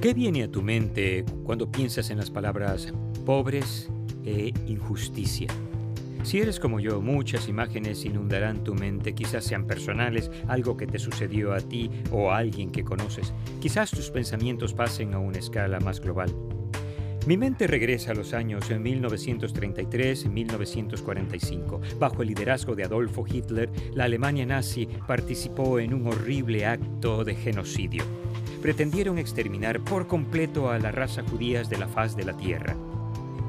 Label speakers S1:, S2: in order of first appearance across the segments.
S1: ¿Qué viene a tu mente cuando piensas en las palabras pobres e injusticia? Si eres como yo, muchas imágenes inundarán tu mente, quizás sean personales, algo que te sucedió a ti o a alguien que conoces. Quizás tus pensamientos pasen a una escala más global. Mi mente regresa a los años en 1933 y 1945. Bajo el liderazgo de Adolfo Hitler, la Alemania nazi participó en un horrible acto de genocidio. Pretendieron exterminar por completo a la raza judía de la faz de la tierra.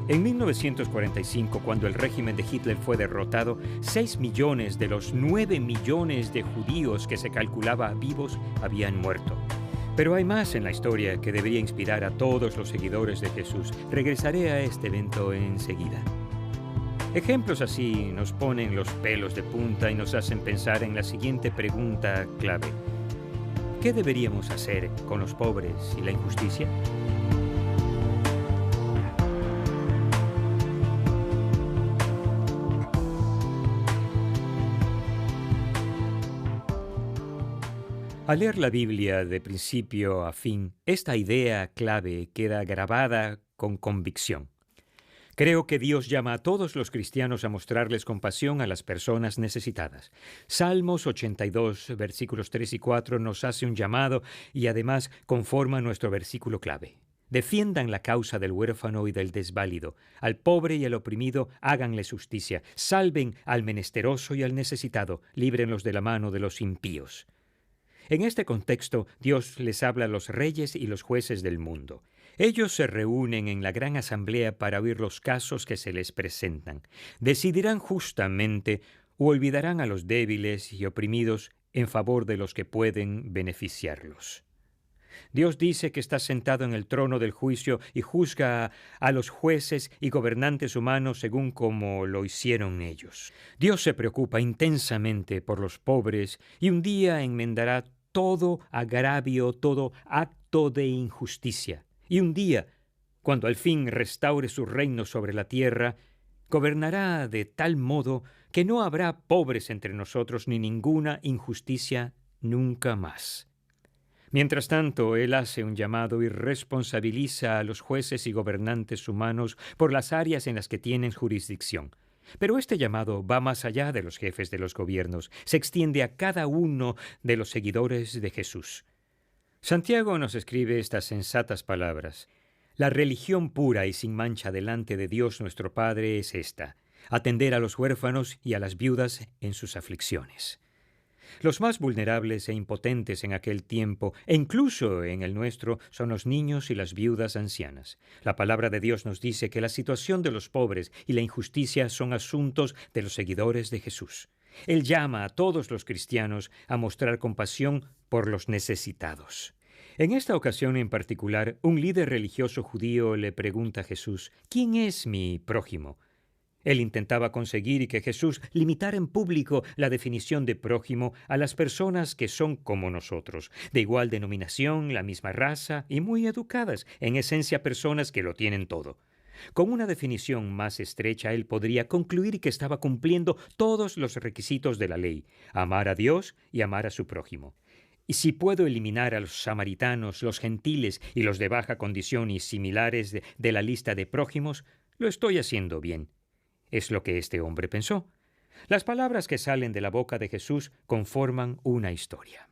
S1: En 1945, cuando el régimen de Hitler fue derrotado, 6 millones de los 9 millones de judíos que se calculaba vivos habían muerto. Pero hay más en la historia que debería inspirar a todos los seguidores de Jesús. Regresaré a este evento enseguida. Ejemplos así nos ponen los pelos de punta y nos hacen pensar en la siguiente pregunta clave. ¿Qué deberíamos hacer con los pobres y la injusticia? Al leer la Biblia de principio a fin, esta idea clave queda grabada con convicción. Creo que Dios llama a todos los cristianos a mostrarles compasión a las personas necesitadas. Salmos 82, versículos 3 y 4 nos hace un llamado y además conforma nuestro versículo clave. Defiendan la causa del huérfano y del desválido. Al pobre y al oprimido háganles justicia. Salven al menesteroso y al necesitado. Líbrenlos de la mano de los impíos. En este contexto, Dios les habla a los reyes y los jueces del mundo. Ellos se reúnen en la gran asamblea para oír los casos que se les presentan. Decidirán justamente o olvidarán a los débiles y oprimidos en favor de los que pueden beneficiarlos. Dios dice que está sentado en el trono del juicio y juzga a los jueces y gobernantes humanos según como lo hicieron ellos. Dios se preocupa intensamente por los pobres y un día enmendará todo agravio, todo acto de injusticia. Y un día, cuando al fin restaure su reino sobre la tierra, gobernará de tal modo que no habrá pobres entre nosotros ni ninguna injusticia nunca más. Mientras tanto, Él hace un llamado y responsabiliza a los jueces y gobernantes humanos por las áreas en las que tienen jurisdicción. Pero este llamado va más allá de los jefes de los gobiernos, se extiende a cada uno de los seguidores de Jesús. Santiago nos escribe estas sensatas palabras. La religión pura y sin mancha delante de Dios nuestro Padre es esta: atender a los huérfanos y a las viudas en sus aflicciones. Los más vulnerables e impotentes en aquel tiempo, e incluso en el nuestro, son los niños y las viudas ancianas. La palabra de Dios nos dice que la situación de los pobres y la injusticia son asuntos de los seguidores de Jesús. Él llama a todos los cristianos a mostrar compasión por los necesitados. En esta ocasión en particular, un líder religioso judío le pregunta a Jesús: ¿quién es mi prójimo? Él intentaba conseguir que Jesús limitara en público la definición de prójimo a las personas que son como nosotros, de igual denominación, la misma raza y muy educadas, en esencia personas que lo tienen todo. Con una definición más estrecha, él podría concluir que estaba cumpliendo todos los requisitos de la ley: amar a Dios y amar a su prójimo. Y si puedo eliminar a los samaritanos, los gentiles y los de baja condición y similares de la lista de prójimos, lo estoy haciendo bien. Es lo que este hombre pensó. Las palabras que salen de la boca de Jesús conforman una historia.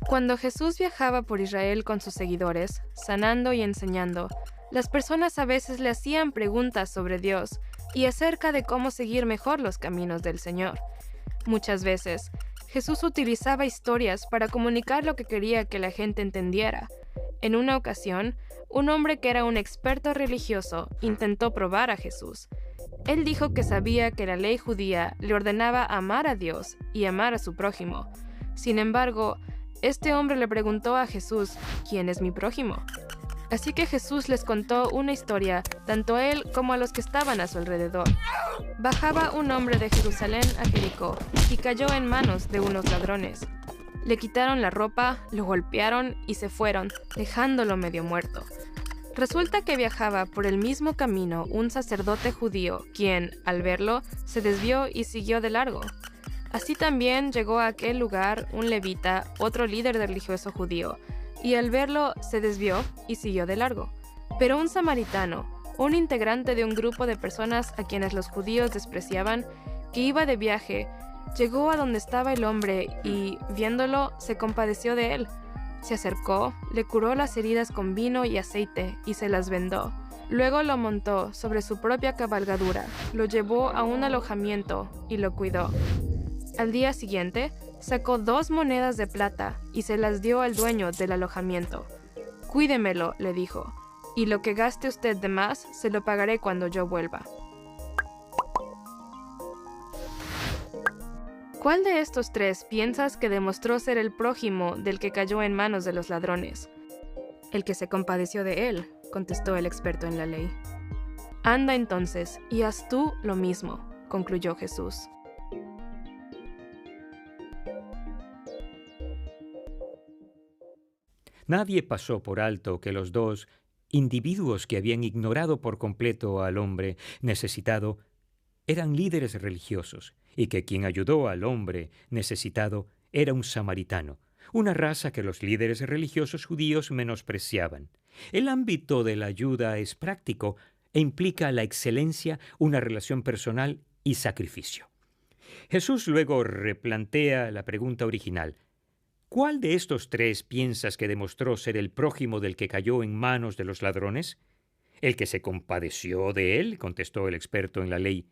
S2: Cuando Jesús viajaba por Israel con sus seguidores, sanando y enseñando, las personas a veces le hacían preguntas sobre Dios y acerca de cómo seguir mejor los caminos del Señor. Muchas veces, Jesús utilizaba historias para comunicar lo que quería que la gente entendiera. En una ocasión, un hombre que era un experto religioso intentó probar a Jesús. Él dijo que sabía que la ley judía le ordenaba amar a Dios y amar a su prójimo. Sin embargo, este hombre le preguntó a Jesús: ¿quién es mi prójimo? Así que Jesús les contó una historia, tanto a él como a los que estaban a su alrededor. Bajaba un hombre de Jerusalén a Jericó y cayó en manos de unos ladrones. Le quitaron la ropa, lo golpearon y se fueron, dejándolo medio muerto. Resulta que viajaba por el mismo camino un sacerdote judío, quien, al verlo, se desvió y siguió de largo. Así también llegó a aquel lugar un levita, otro líder religioso judío, y al verlo se desvió y siguió de largo. Pero un samaritano, un integrante de un grupo de personas a quienes los judíos despreciaban, que iba de viaje, llegó a donde estaba el hombre y, viéndolo, se compadeció de él. Se acercó, le curó las heridas con vino y aceite y se las vendó. Luego lo montó sobre su propia cabalgadura, lo llevó a un alojamiento y lo cuidó. Al día siguiente, sacó 2 monedas de plata y se las dio al dueño del alojamiento. «Cuídemelo», le dijo, «y lo que gaste usted de más se lo pagaré cuando yo vuelva». ¿Cuál de estos 3 piensas que demostró ser el prójimo del que cayó en manos de los ladrones? «El que se compadeció de él», contestó el experto en la ley. «Anda entonces y haz tú lo mismo», concluyó Jesús.
S1: Nadie pasó por alto que los 2 individuos que habían ignorado por completo al hombre necesitado eran líderes religiosos y que quien ayudó al hombre necesitado era un samaritano, una raza que los líderes religiosos judíos menospreciaban. El ámbito de la ayuda es práctico e implica la excelencia, una relación personal y sacrificio. Jesús luego replantea la pregunta original. ¿Cuál de estos 3 piensas que demostró ser el prójimo del que cayó en manos de los ladrones? «El que se compadeció de él», contestó el experto en la ley.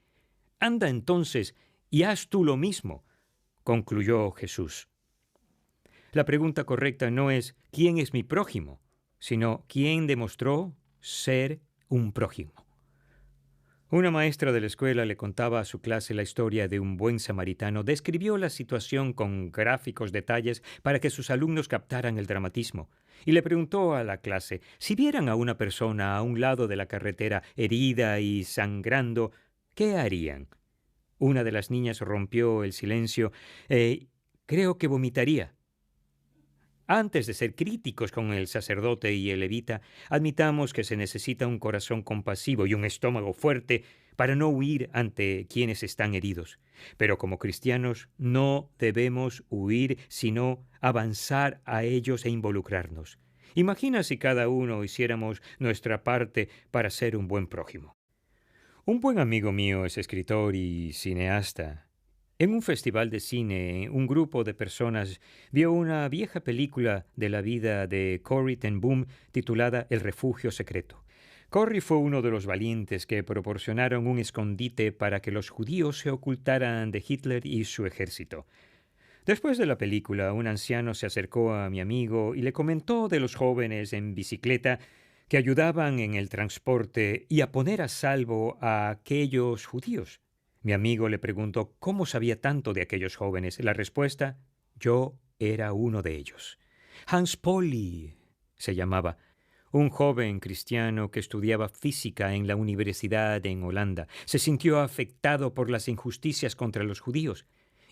S1: «Anda entonces y haz tú lo mismo», concluyó Jesús. La pregunta correcta no es «¿quién es mi prójimo?», sino «¿quién demostró ser un prójimo?». Una maestra de la escuela le contaba a su clase la historia de un buen samaritano. Describió la situación con gráficos detalles para que sus alumnos captaran el dramatismo. Y le preguntó a la clase, si vieran a una persona a un lado de la carretera herida y sangrando, ¿qué harían? Una de las niñas rompió el silencio. «Creo que vomitaría». Antes de ser críticos con el sacerdote y el levita, admitamos que se necesita un corazón compasivo y un estómago fuerte para no huir ante quienes están heridos. Pero como cristianos no debemos huir, sino avanzar a ellos e involucrarnos. Imagina si cada uno hiciéramos nuestra parte para ser un buen prójimo. Un buen amigo mío es escritor y cineasta. En un festival de cine, un grupo de personas vio una vieja película de la vida de Corrie ten Boom titulada El refugio secreto. Corrie fue uno de los valientes que proporcionaron un escondite para que los judíos se ocultaran de Hitler y su ejército. Después de la película, un anciano se acercó a mi amigo y le comentó de los jóvenes en bicicleta que ayudaban en el transporte y a poner a salvo a aquellos judíos. Mi amigo le preguntó cómo sabía tanto de aquellos jóvenes. La respuesta, yo era uno de ellos. Hans Pauli se llamaba, un joven cristiano que estudiaba física en la universidad en Holanda. Se sintió afectado por las injusticias contra los judíos.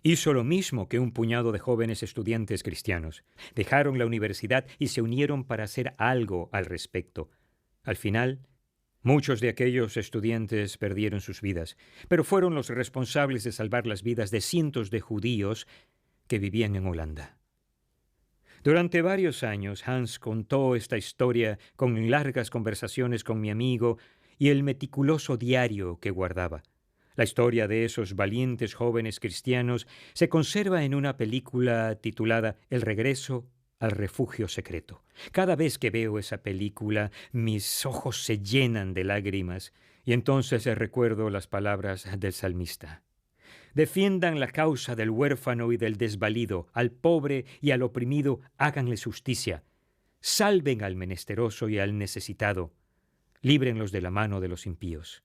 S1: Hizo lo mismo que un puñado de jóvenes estudiantes cristianos. Dejaron la universidad y se unieron para hacer algo al respecto. Al final, muchos de aquellos estudiantes perdieron sus vidas, pero fueron los responsables de salvar las vidas de cientos de judíos que vivían en Holanda. Durante varios años, Hans contó esta historia con largas conversaciones con mi amigo y el meticuloso diario que guardaba. La historia de esos valientes jóvenes cristianos se conserva en una película titulada El regreso al refugio secreto. Cada vez que veo esa película, mis ojos se llenan de lágrimas y entonces recuerdo las palabras del salmista. Defiendan la causa del huérfano y del desvalido, al pobre y al oprimido háganles justicia. Salven al menesteroso y al necesitado. Líbrenlos de la mano de los impíos.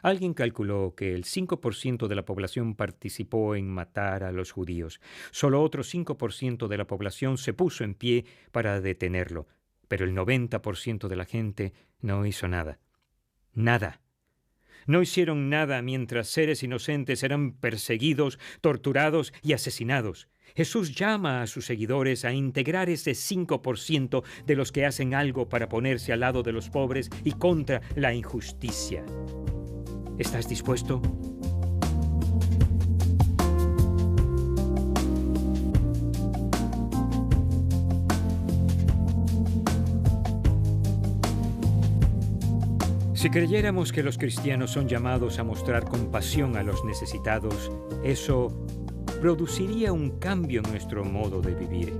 S1: Alguien calculó que el 5% de la población participó en matar a los judíos. Solo otro 5% de la población se puso en pie para detenerlo, pero el 90% de la gente no hizo nada. Nada. No hicieron nada mientras seres inocentes eran perseguidos, torturados y asesinados. Jesús llama a sus seguidores a integrar ese 5% de los que hacen algo para ponerse al lado de los pobres y contra la injusticia. ¿Estás dispuesto? Si creyéramos que los cristianos son llamados a mostrar compasión a los necesitados, eso produciría un cambio en nuestro modo de vivir.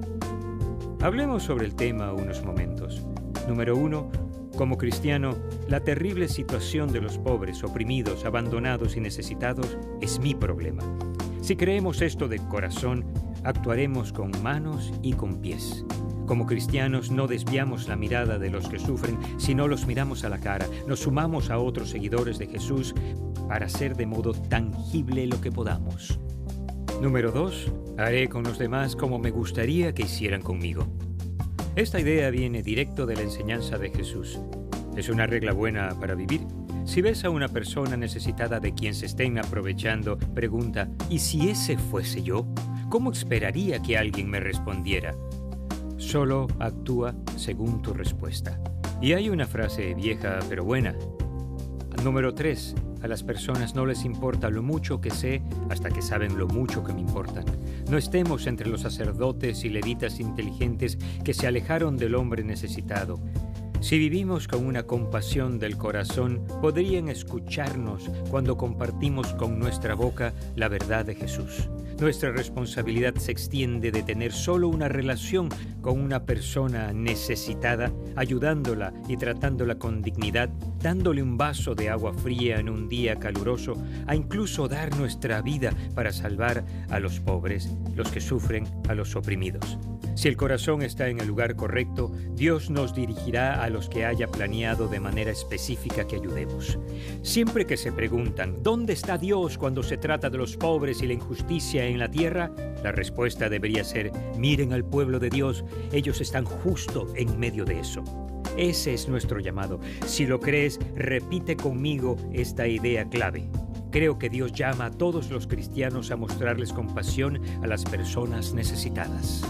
S1: Hablemos sobre el tema unos momentos. Número 1. Como cristiano, la terrible situación de los pobres, oprimidos, abandonados y necesitados es mi problema. Si creemos esto de corazón, actuaremos con manos y con pies. Como cristianos no desviamos la mirada de los que sufren, sino los miramos a la cara. Nos sumamos a otros seguidores de Jesús para hacer de modo tangible lo que podamos. Número 2. Haré con los demás como me gustaría que hicieran conmigo. Esta idea viene directo de la enseñanza de Jesús. Es una regla buena para vivir. Si ves a una persona necesitada de quien se estén aprovechando, pregunta, ¿y si ese fuese yo? ¿Cómo esperaría que alguien me respondiera? Solo actúa según tu respuesta. Y hay una frase vieja pero buena. Número 3. A las personas no les importa lo mucho que sé hasta que saben lo mucho que me importan. No estemos entre los sacerdotes y levitas inteligentes que se alejaron del hombre necesitado. Si vivimos con una compasión del corazón, podrían escucharnos cuando compartimos con nuestra boca la verdad de Jesús. Nuestra responsabilidad se extiende de tener solo una relación con una persona necesitada, ayudándola y tratándola con dignidad, dándole un vaso de agua fría en un día caluroso, a incluso dar nuestra vida para salvar a los pobres, los que sufren, a los oprimidos. Si el corazón está en el lugar correcto, Dios nos dirigirá a los que haya planeado de manera específica que ayudemos. Siempre que se preguntan, ¿dónde está Dios cuando se trata de los pobres y la injusticia en la tierra? La respuesta debería ser, miren al pueblo de Dios, ellos están justo en medio de eso. Ese es nuestro llamado. Si lo crees, repite conmigo esta idea clave. Creo que Dios llama a todos los cristianos a mostrarles compasión a las personas necesitadas.